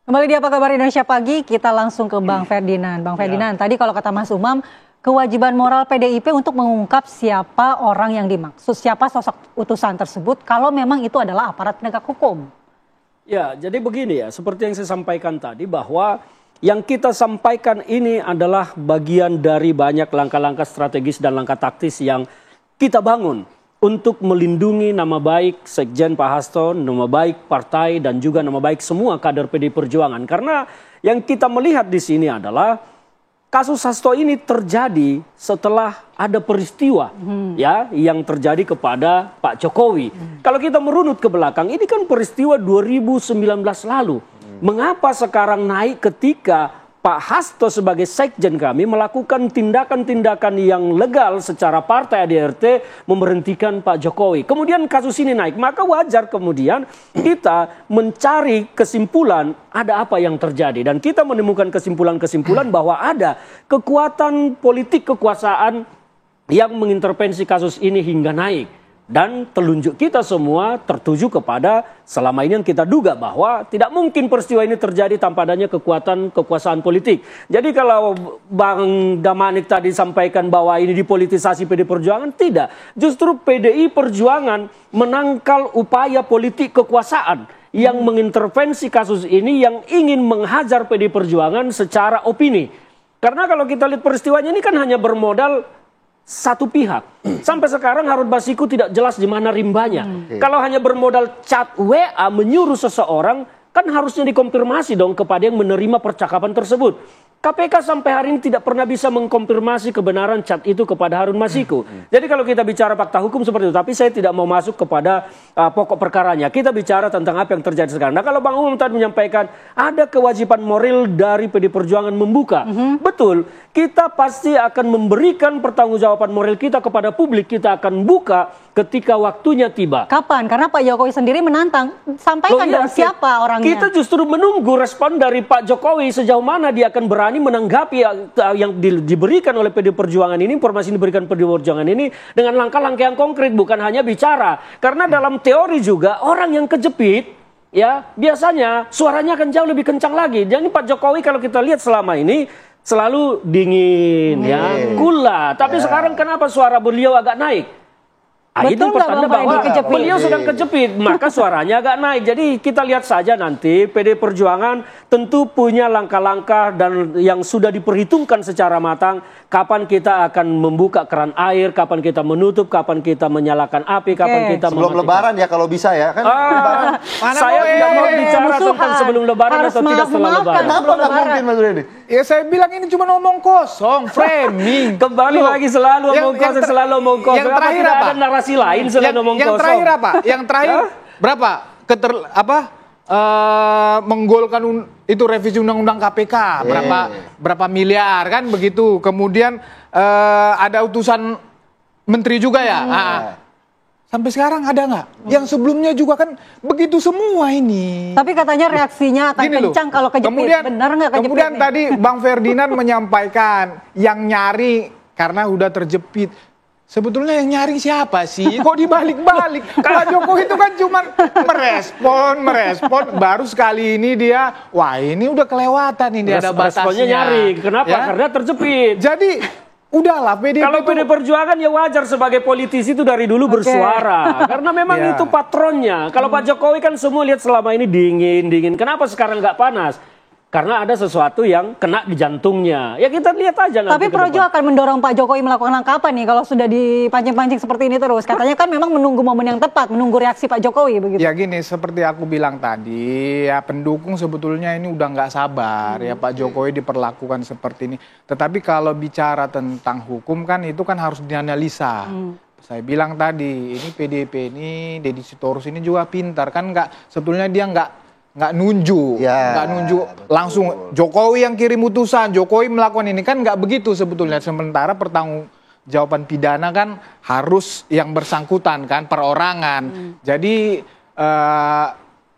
Kembali di Apa Kabar Indonesia Pagi, kita langsung ke Bang Ferdinand. Bang Ferdinand, tadi kalau kata Mas Umam, kewajiban moral PDIP untuk mengungkap siapa orang yang dimaksud, siapa sosok utusan tersebut, kalau memang itu adalah aparat penegak hukum. Ya, jadi begini ya, seperti yang saya sampaikan tadi bahwa yang kita sampaikan ini adalah bagian dari banyak langkah-langkah strategis dan langkah taktis yang kita bangun untuk melindungi nama baik Sekjen Pak Hasto, nama baik partai dan juga nama baik semua kader PDI Perjuangan. Karena yang kita melihat di sini adalah kasus Hasto ini terjadi setelah ada peristiwa ya yang terjadi kepada Pak Jokowi. Kalau kita merunut ke belakang, ini kan peristiwa 2019 lalu. Mengapa sekarang naik ketika Pak Hasto sebagai sekjen kami melakukan tindakan-tindakan yang legal secara partai ADRT memberhentikan Pak Jokowi. Kemudian kasus ini naik, maka wajar kemudian kita mencari kesimpulan ada apa yang terjadi. Dan kita menemukan kesimpulan-kesimpulan bahwa ada kekuatan politik kekuasaan yang mengintervensi kasus ini hingga naik. Dan telunjuk kita semua tertuju kepada selama ini yang kita duga bahwa tidak mungkin peristiwa ini terjadi tanpa adanya kekuasaan politik. Jadi kalau Bang Damanik tadi sampaikan bahwa ini dipolitisasi PDI Perjuangan, tidak. Justru PDI Perjuangan menangkal upaya politik kekuasaan yang mengintervensi kasus ini yang ingin menghajar PDI Perjuangan secara opini. Karena kalau kita lihat peristiwanya ini kan hanya bermodal satu pihak. Sampai sekarang Harun Masiku tidak jelas di mana rimbanya. Kalau hanya bermodal chat WA menyuruh seseorang, kan harusnya dikonfirmasi dong kepada yang menerima percakapan tersebut. KPK sampai hari ini tidak pernah bisa mengkonfirmasi kebenaran chat itu kepada Harun Masiku. Jadi kalau kita bicara fakta hukum seperti itu, tapi saya tidak mau masuk kepada pokok perkaranya. Kita bicara tentang apa yang terjadi sekarang. Nah, kalau Bang Umam tadi menyampaikan ada kewajiban moral dari PDI Perjuangan membuka. Betul, kita pasti akan memberikan pertanggungjawaban moral kita kepada publik. Kita akan buka ketika waktunya tiba. Kapan? Karena Pak Jokowi sendiri menantang. Sampaikan dong siapa orangnya. Kita justru menunggu respon dari Pak Jokowi sejauh mana dia akan berani menanggapi yang diberikan oleh PDI Perjuangan ini, informasi yang diberikan PDI Perjuangan ini dengan langkah-langkah yang konkret, bukan hanya bicara. Karena dalam teori juga orang yang kejepit ya biasanya suaranya akan jauh lebih kencang lagi. Jadi Pak Jokowi kalau kita lihat selama ini selalu dingin ya, kula. Tapi sekarang kenapa suara beliau agak naik? Itu pertanda bahwa beliau sedang kejepit, maka suaranya agak naik. Jadi kita lihat saja nanti PDI Perjuangan tentu punya langkah-langkah dan yang sudah diperhitungkan secara matang. Kapan kita akan membuka keran air, kapan kita menutup, kapan kita menyalakan api, kapan kita sebelum lebaran ya kalau bisa ya kan. Saya tidak mau bicara tentang sebelum lebaran atau tidak setelah lebaran. Kenapa nggak mungkin Mas Rudi? Ya saya bilang ini cuma ngomong kosong, framing. Kembali lagi selalu ngomong kosong, selalu ngomong kosong. Yang terakhir apa? Ada narasi lain selain ngomong kosong. Yang terakhir apa? Yang terakhir berapa? Menggolkan itu revisi undang-undang KPK berapa miliar kan begitu. Kemudian ada utusan menteri juga ya. Sampai sekarang ada nggak? Yang sebelumnya juga kan begitu semua ini. Tapi katanya reaksinya akan kencang kalau kejepit. Benar nggak kejepit? Kemudian tadi Bang Ferdinand menyampaikan yang nyari karena udah terjepit. Sebetulnya yang nyari siapa sih? Kok dibalik-balik? Pak Jokowi itu kan cuma merespon. Baru sekali ini dia, wah ini udah kelewatan ini ada batasnya. Responnya nyari. Kenapa? Ya? Karena terjepit. Jadi udahlah PDIP. Kalau PDI Perjuangan ya wajar sebagai politisi itu dari dulu bersuara. Karena memang itu patronnya. Kalau Pak Jokowi kan semua lihat selama ini dingin. Kenapa sekarang nggak panas? Karena ada sesuatu yang kena di jantungnya. Ya kita lihat aja nanti. Tapi Projo akan mendorong Pak Jokowi melakukan langkah apa nih kalau sudah dipancing-pancing seperti ini terus? Katanya kan memang menunggu momen yang tepat, menunggu reaksi Pak Jokowi begitu. Ya gini, seperti aku bilang tadi, ya pendukung sebetulnya ini udah nggak sabar ya Pak Jokowi diperlakukan seperti ini. Tetapi kalau bicara tentang hukum kan itu kan harus dianalisa. Saya bilang tadi, ini PDIP ini, Deddy Sitorus ini juga pintar kan sebetulnya dia nggak nunjuk, langsung Jokowi yang kirim utusan, Jokowi melakukan ini kan nggak begitu sebetulnya. Sementara pertanggungjawaban pidana kan harus yang bersangkutan kan perorangan. Jadi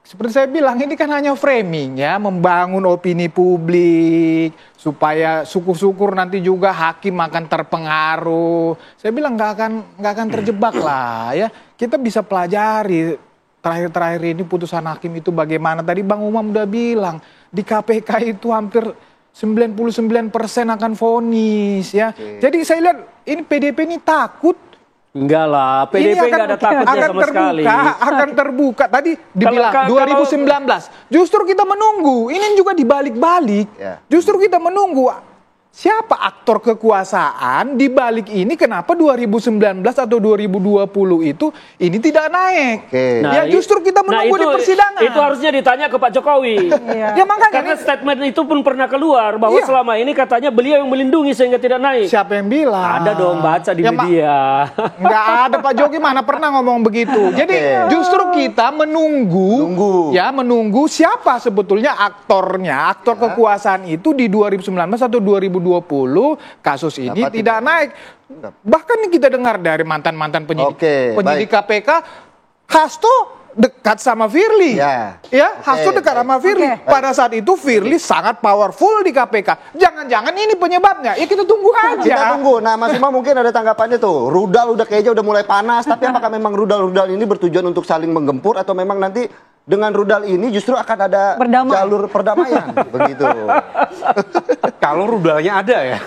seperti saya bilang ini kan hanya framing ya, membangun opini publik supaya syukur-syukur nanti juga hakim akan terpengaruh. Saya bilang nggak akan terjebak lah ya. Kita bisa pelajari terakhir-terakhir ini putusan hakim itu bagaimana. Tadi Bang Umam udah bilang di KPK itu hampir 99% akan vonis ya. Jadi saya lihat ini PDIP ini takut. Enggak lah, PDIP enggak ada takutnya sama sekali. Akan terbuka. Tadi dibilang 2019. Justru kita menunggu. Ini juga dibalik-balik. Justru kita menunggu. Siapa aktor kekuasaan di balik ini? Kenapa 2019 atau 2020 itu ini tidak naik? Ya justru kita menunggu di persidangan. Itu harusnya ditanya ke Pak Jokowi. Ya makanya karena statement itu pun pernah keluar bahwa selama ini katanya beliau yang melindungi sehingga tidak naik. Siapa yang bilang? Ada dong, baca di media. Nggak ada, Pak Jokowi mana pernah ngomong begitu. Jadi justru kita menunggu siapa sebetulnya aktornya, aktor kekuasaan itu di 2019 atau 2020 kasus ini tidak naik. Bahkan kita dengar dari mantan-mantan penyidik KPK, Hasto dekat sama Firly. Hasto dekat sama Firly. Pada saat itu Firly sangat powerful di KPK. Jangan-jangan ini penyebabnya. Ya kita tunggu aja. Kita tunggu. Nah, Mas Umam mungkin ada tanggapannya tuh. Rudal kayaknya udah mulai panas. Tapi apakah memang rudal-rudal ini bertujuan untuk saling menggempur atau memang nanti dengan rudal ini justru akan ada jalur perdamaian? Begitu. Kalau rudalnya ada ya.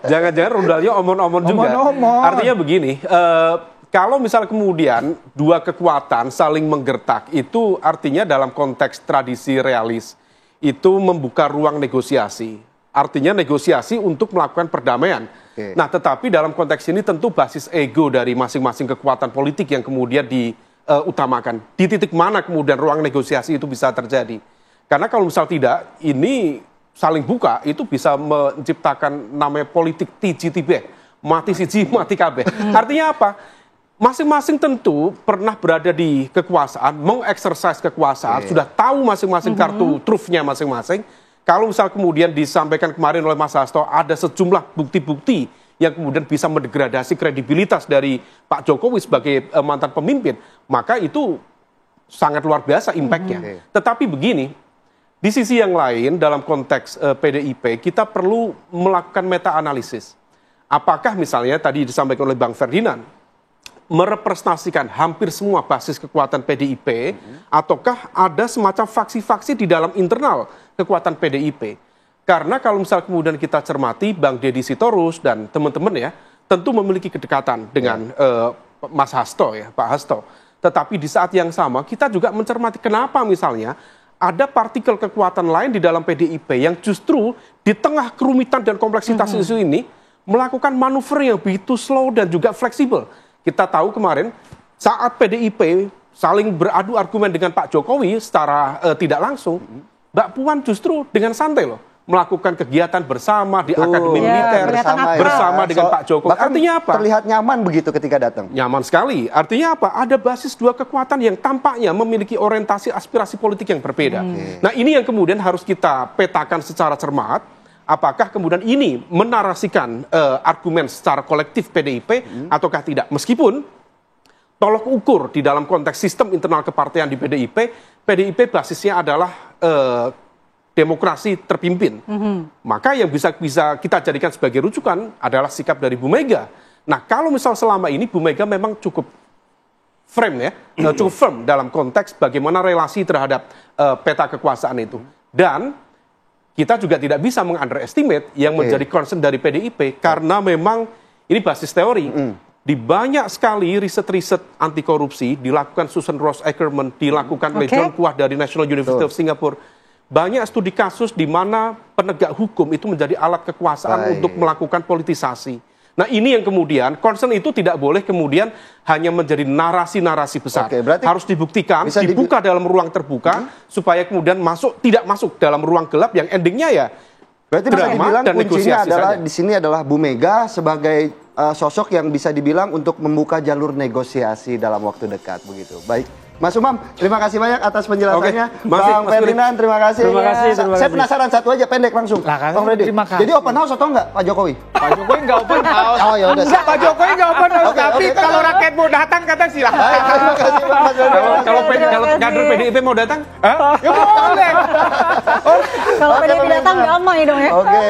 Jangan-jangan rudalnya omon-omon juga. Artinya begini, kalau misal kemudian dua kekuatan saling menggertak, itu artinya dalam konteks tradisi realis, itu membuka ruang negosiasi. Artinya negosiasi untuk melakukan perdamaian. Nah, tetapi dalam konteks ini tentu basis ego dari masing-masing kekuatan politik yang kemudian diutamakan. Di titik mana kemudian ruang negosiasi itu bisa terjadi. Karena kalau misal tidak, ini saling buka, itu bisa menciptakan namanya politik tiji-tibeh. Mati siji, mati kabeh. Artinya apa? Masing-masing tentu pernah berada di kekuasaan, mengeksersis kekuasaan, sudah tahu masing-masing kartu trufnya masing-masing. Kalau misal kemudian disampaikan kemarin oleh Mas Hasto, ada sejumlah bukti-bukti yang kemudian bisa mendegradasi kredibilitas dari Pak Jokowi sebagai mantan pemimpin, maka itu sangat luar biasa impact-nya. Tetapi begini, di sisi yang lain dalam konteks PDIP, kita perlu melakukan meta-analisis. Apakah misalnya tadi disampaikan oleh Bang Ferdinand, merepresentasikan hampir semua basis kekuatan PDIP, ataukah ada semacam faksi-faksi di dalam internal kekuatan PDIP? Karena kalau misal kemudian kita cermati, Bang Deddy Sitorus dan teman-teman ya, tentu memiliki kedekatan dengan Mas Hasto ya, Pak Hasto. Tetapi di saat yang sama, kita juga mencermati kenapa misalnya ada partikel kekuatan lain di dalam PDIP yang justru di tengah kerumitan dan kompleksitas isu ini melakukan manuver yang begitu slow dan juga fleksibel. Kita tahu kemarin saat PDIP saling beradu argumen dengan Pak Jokowi secara tidak langsung, Mbak Puan justru dengan santai loh melakukan kegiatan bersama di Akademi Militer bersama dengan Pak Jokowi. Artinya apa? Terlihat nyaman begitu ketika datang. Nyaman sekali. Artinya apa? Ada basis dua kekuatan yang tampaknya memiliki orientasi aspirasi politik yang berbeda. Nah, ini yang kemudian harus kita petakan secara cermat. Apakah kemudian ini menarasikan argumen secara kolektif PDIP ataukah tidak? Meskipun tolok ukur di dalam konteks sistem internal kepartean di PDIP basisnya adalah demokrasi terpimpin. Maka yang bisa kita jadikan sebagai rujukan adalah sikap dari Bu Mega. Nah, kalau misal selama ini Bu Mega memang cukup frame ya, cukup firm dalam konteks bagaimana relasi terhadap peta kekuasaan itu. Dan kita juga tidak bisa meng-underestimate yang menjadi concern dari PDIP karena memang ini basis teori. Di banyak sekali riset-riset anti korupsi dilakukan Susan Ross Ackerman, dilakukan oleh John Kuah dari National University of Singapore. Banyak studi kasus di mana penegak hukum itu menjadi alat kekuasaan untuk melakukan politisasi. Nah, ini yang kemudian concern itu tidak boleh kemudian hanya menjadi narasi-narasi besar. Harus dibuktikan, dibuka dalam ruang terbuka supaya kemudian tidak masuk dalam ruang gelap yang endingnya ya berarti bisa dibilang kuncinya adalah di sini adalah Bu Mega sebagai sosok yang bisa dibilang untuk membuka jalur negosiasi dalam waktu dekat begitu. Baik. Mas Umam, terima kasih banyak atas penjelasannya. Bang Ferdinand, terima kasih. Saya penasaran satu aja pendek langsung. Bang Freddy, jadi open house atau enggak Pak Jokowi? Pak Jokowi enggak open house. Oh ya udah. Pak Jokowi enggak open house, tapi kalau rakyat mau datang kata silakan. Terima kasih Mas Ferdinand. Kalau kader PDIP mau datang? Ya boleh. Kalau PDIP datang damai dong ya. Oke.